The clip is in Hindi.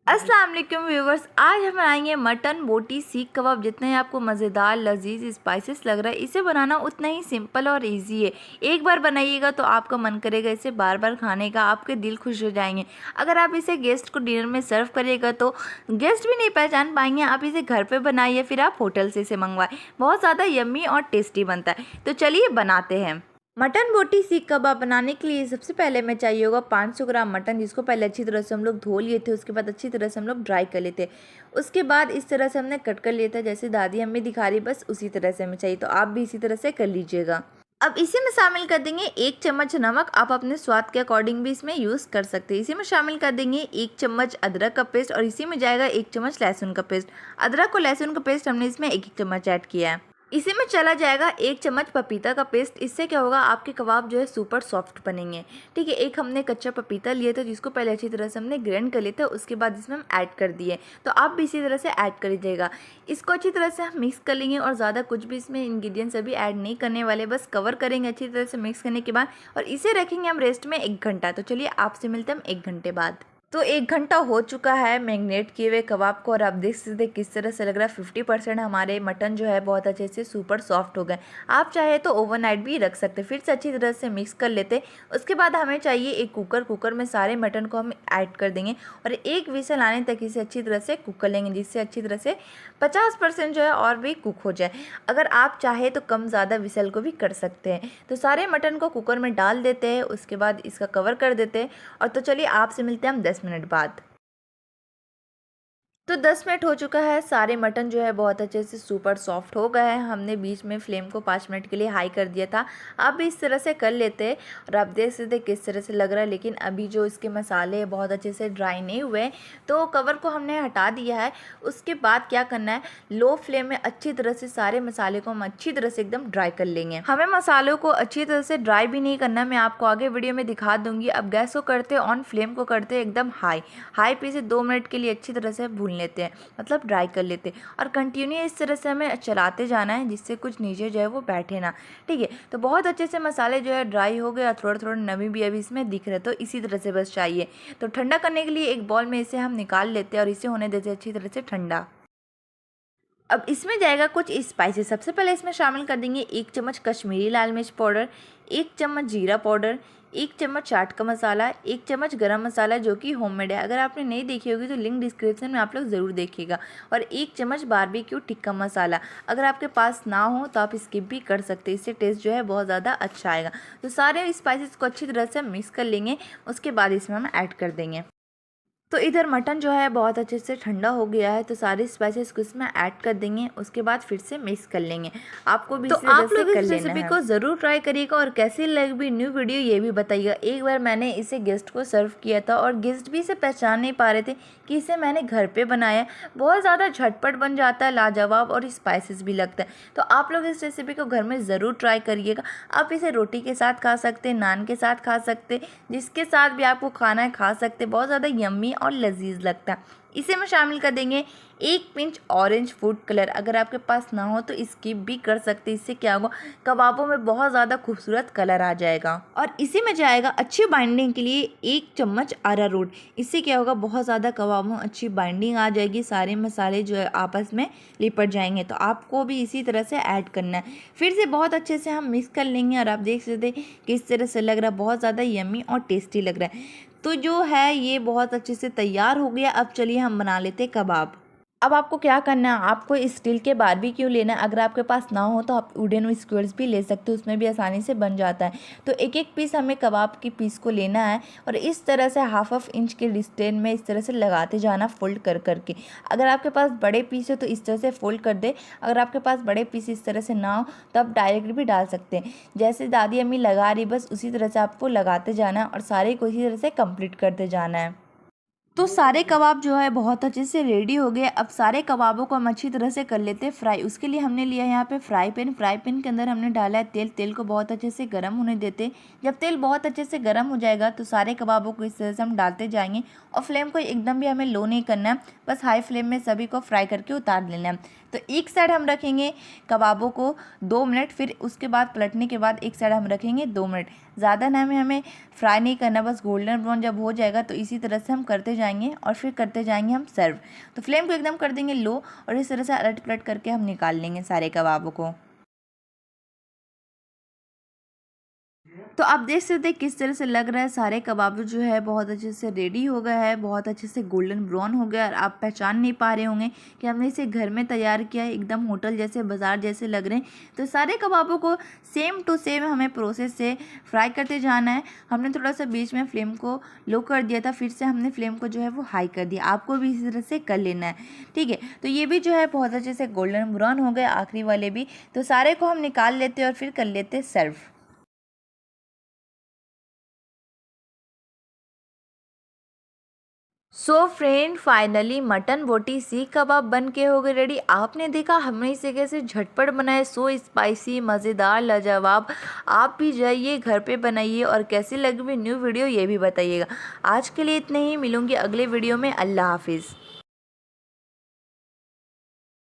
अस्सलाम वालेकुम व्यूवर्स, आज हम बनाएंगे मटन बोटी सीख कबाब। जितना ही आपको मज़ेदार लजीज स्पाइसेस लग रहा है, इसे बनाना उतना ही सिंपल और इजी है। एक बार बनाइएगा तो आपका मन करेगा इसे बार बार खाने का, आपके दिल खुश हो जाएंगे। अगर आप इसे गेस्ट को डिनर में सर्व करिएगा तो गेस्ट भी नहीं पहचान पाएंगे। आप इसे घर पर बनाइए, फिर आप होटल से इसे मंगवाएं। बहुत ज़्यादा यम्मी और टेस्टी बनता है। तो चलिए बनाते हैं। मटन बोटी सीख कबाब बनाने के लिए सबसे पहले हमें चाहिए होगा 500 ग्राम मटन, जिसको पहले अच्छी तरह से हम लोग धो लिए थे। उसके बाद अच्छी तरह से हम लोग ड्राई कर लेते। उसके बाद इस तरह से हमने कट कर लिया था, जैसे दादी हमें दिखा रही, बस उसी तरह से हमें चाहिए। तो आप भी इसी तरह से कर लीजिएगा। अब इसी में शामिल कर देंगे 1 चम्मच नमक। आप अपने स्वाद के अकॉर्डिंग भी इसमें यूज़ कर सकते हैं। इसी में शामिल कर देंगे 1 चम्मच अदरक का पेस्ट, और इसी में जाएगा 1 चम्मच लहसुन का पेस्ट। अदरक और लहसुन का पेस्ट हमने इसमें 1 चम्मच ऐड किया है। इसी में चला जाएगा 1 चम्मच पपीता का पेस्ट। इससे क्या होगा, आपके कबाब जो है सुपर सॉफ्ट बनेंगे। ठीक है, एक हमने कच्चा पपीता लिया था, जिसको पहले अच्छी तरह से हमने ग्राइंड कर लिया था। उसके बाद इसमें हम ऐड कर दिए। तो आप भी इसी तरह से ऐड कर लीजिएगा। इसको अच्छी तरह से हम मिक्स कर लेंगे, और ज़्यादा कुछ भी इसमें इंग्रेडिएंट्स अभी ऐड नहीं करने वाले, बस कवर करेंगे अच्छी तरह से मिक्स करने के बाद, और इसे रखेंगे हम रेस्ट में 1 घंटा। तो चलिए आपसे मिलते हैं हम 1 घंटे बाद। तो 1 घंटा हो चुका है मैरिनेट किए हुए कबाब को, और आप देख सकते हैं किस तरह से लग रहा है। 50% हमारे मटन जो है बहुत अच्छे से सुपर सॉफ्ट हो गए। आप चाहे तो ओवरनाइट भी रख सकते। फिर से अच्छी तरह से मिक्स कर लेते। उसके बाद हमें चाहिए एक कुकर में सारे मटन को हम ऐड कर देंगे, और 1 विसल आने तक इसे अच्छी तरह से कुक कर लेंगे, जिससे अच्छी तरह से 50% जो है और भी कुक हो जाए। अगर आप चाहे तो कम ज़्यादा विसल को भी कर सकते हैं। तो सारे मटन को कुकर में डाल देते हैं, उसके बाद इसका कवर कर देते हैं। और तो चलिए आपसे मिलते हैं हम 10 मिनट बाद। तो 10 मिनट हो चुका है। सारे मटन जो है बहुत अच्छे से सुपर सॉफ्ट हो गए हैं। हमने बीच में फ्लेम को 5 मिनट के लिए हाई कर दिया था। आप भी इस तरह से कर लेते हैं, और आप देख सकते किस तरह से लग रहा है। लेकिन अभी जो इसके मसाले बहुत अच्छे से ड्राई नहीं हुए, तो कवर को हमने हटा दिया है। उसके बाद क्या करना है, लो फ्लेम में अच्छी तरह से सारे मसाले को हम अच्छी तरह से एकदम ड्राई कर लेंगे। हमें मसालों को अच्छी तरह से ड्राई भी नहीं करना, मैं आपको आगे वीडियो में दिखा दूंगी। अब गैस को करते ऑन, फ्लेम को करते एकदम हाई पे से 2 मिनट के लिए अच्छी तरह से भून लेते हैं, मतलब ड्राई कर लेते हैं। और कंटिन्यू इस तरह से हमें चलाते जाना है, जिससे कुछ नीचे जो है वो बैठे ना। ठीक है, तो बहुत अच्छे से मसाले जो है ड्राई हो गए, और थोड़ा थोड़ा नमी भी अभी इसमें दिख रहा है। तो इसी तरह से बस चाहिए। तो ठंडा करने के लिए एक बॉल में इसे हम निकाल लेते हैं, और इसे होने देते हैं अच्छी तरह से ठंडा। अब इसमें जाएगा कुछ स्पाइसेस। सबसे पहले इसमें शामिल कर देंगे 1 चम्मच कश्मीरी लाल मिर्च पाउडर, 1 चम्मच जीरा पाउडर, 1 चम्मच चाट का मसाला, 1 चम्मच गरम मसाला जो कि होममेड है। अगर आपने नहीं देखी होगी तो लिंक डिस्क्रिप्शन में आप लोग ज़रूर देखिएगा। और 1 चम्मच बारबेक्यू टिक्का मसाला। अगर आपके पास ना हो तो आप स्किप भी कर सकते हैं, इससे टेस्ट जो है बहुत ज़्यादा अच्छा आएगा। तो सारे स्पाइसेस को अच्छी तरह से मिक्स कर लेंगे। उसके बाद इसमें हम ऐड कर देंगे। तो इधर मटन जो है बहुत अच्छे से ठंडा हो गया है, तो सारे स्पाइसेस को इसमें ऐड कर देंगे। उसके बाद फिर से मिक्स कर लेंगे। आपको भी तो आप लोग इस रेसिपी को ज़रूर ट्राई करिएगा, और कैसी लगी न्यू वीडियो ये भी बताइएगा। एक बार मैंने इसे गेस्ट को सर्व किया था, और गेस्ट भी इसे पहचान नहीं पा रहे थे कि इसे मैंने घर पे बनाया। बहुत ज़्यादा झटपट बन जाता है, लाजवाब, और स्पाइसेस भी लगता है। तो आप लोग इस रेसिपी को घर में ज़रूर ट्राई करिएगा। आप इसे रोटी के साथ खा सकते, नान के साथ खा सकते, जिसके साथ भी आपको खाना है खा सकते। बहुत ज़्यादा यम्मी और लजीज लगता है। इसे में शामिल कर देंगे 1 पिंच ऑरेंज फूड कलर। अगर आपके पास ना हो तो स्किप भी कर सकते। इससे क्या होगा, कबाबों में बहुत ज़्यादा खूबसूरत कलर आ जाएगा। और इसी में जाएगा अच्छी बाइंडिंग के लिए 1 चम्मच अरारोट। इससे क्या होगा, बहुत ज़्यादा कबाबों में अच्छी बाइंडिंग आ जाएगी। सारे मसाले जो है आपस में लिपट जाएंगे। तो आपको भी इसी तरह से ऐड करना है। फिर से बहुत अच्छे से हम मिक्स कर लेंगे, और आप देख सकते हैं किस तरह से लग रहा है, बहुत ज़्यादा यम्मी और टेस्टी लग रहा है। तो जो है ये बहुत अच्छे से तैयार हो गया। अब चलिए हम बना लेते हैं कबाब। अब आपको क्या करना है, आपको स्टील के बारबेक्यू लेना है। अगर आपके पास ना हो तो आप वुडन स्क्वेयर्स भी ले सकते हो, उसमें भी आसानी से बन जाता है। तो एक एक पीस हमें कबाब की पीस को लेना है, और इस तरह से हाफ इंच के डिस्टेंस में इस तरह से लगाते जाना, फोल्ड कर करके। अगर आपके पास बड़े पीस हो तो इस तरह से फोल्ड कर दे। अगर आपके पास बड़े पीस इस तरह से ना हो तो आप डायरेक्ट भी डाल सकते हैं। जैसे दादी अम्मी लगा रही, बस उसी तरह से आपको लगाते जाना है, और सारे को इसी तरह से कंप्लीट करते जाना है। तो सारे कबाब जो है बहुत अच्छे से रेडी हो गए। अब सारे कबाबों को हम अच्छी तरह से कर लेते हैं फ्राई। उसके लिए हमने लिया यहाँ पे फ्राई पैन के अंदर हमने डाला है तेल को बहुत अच्छे से गर्म होने देते। जब तेल बहुत अच्छे से गर्म हो जाएगा तो सारे कबाबों को इस तरह से हम डालते जाएंगे, और फ्लेम को एकदम भी हमें लो नहीं करना है, बस हाई फ्लेम में सभी को फ्राई करके उतार लेना है। तो एक साइड हम रखेंगे कबाबों को 2 मिनट, फिर उसके बाद पलटने के बाद एक साइड हम रखेंगे 2 मिनट। ज़्यादा ना हमें फ्राई नहीं करना, बस गोल्डन ब्राउन जब हो जाएगा तो इसी तरह से हम करते जाएंगे और फिर करते जाएंगे हम सर्व। तो फ्लेम को एकदम कर देंगे लो और इस तरह से अलट पलट करके हम निकाल लेंगे सारे कबाबों को। तो आप देख सकते हैं किस तरह से लग रहा है, सारे कबाब जो है बहुत अच्छे से रेडी हो गया है, बहुत अच्छे से गोल्डन ब्राउन हो गया। और आप पहचान नहीं पा रहे होंगे कि हमने इसे घर में तैयार किया है, एकदम होटल जैसे बाज़ार जैसे लग रहे हैं। तो सारे कबाबों को सेम टू सेम हमें प्रोसेस से फ्राई करते जाना है। हमने थोड़ा सा बीच में फ्लेम को लो कर दिया था, फिर से हमने फ्लेम को जो है वो हाई कर दिया। आपको भी इसी तरह से कर लेना है, ठीक है। तो ये भी जो है बहुत अच्छे से गोल्डन ब्राउन हो गए, आखिरी वाले भी। तो सारे को हम निकाल लेते और फिर कर लेते सर्व। सो फ्रेंड, फाइनली मटन बोटी सीख कबाब बन के हो गए रेडी। आपने देखा हमने इसे कैसे झटपट बनाए, सो स्पाइसी, मज़ेदार, लाजवाब। आप भी जाइए घर पे बनाइए और कैसी लगी हुई न्यू वीडियो ये भी बताइएगा। आज के लिए इतने ही, मिलूंगी अगले वीडियो में। अल्लाह हाफिज़।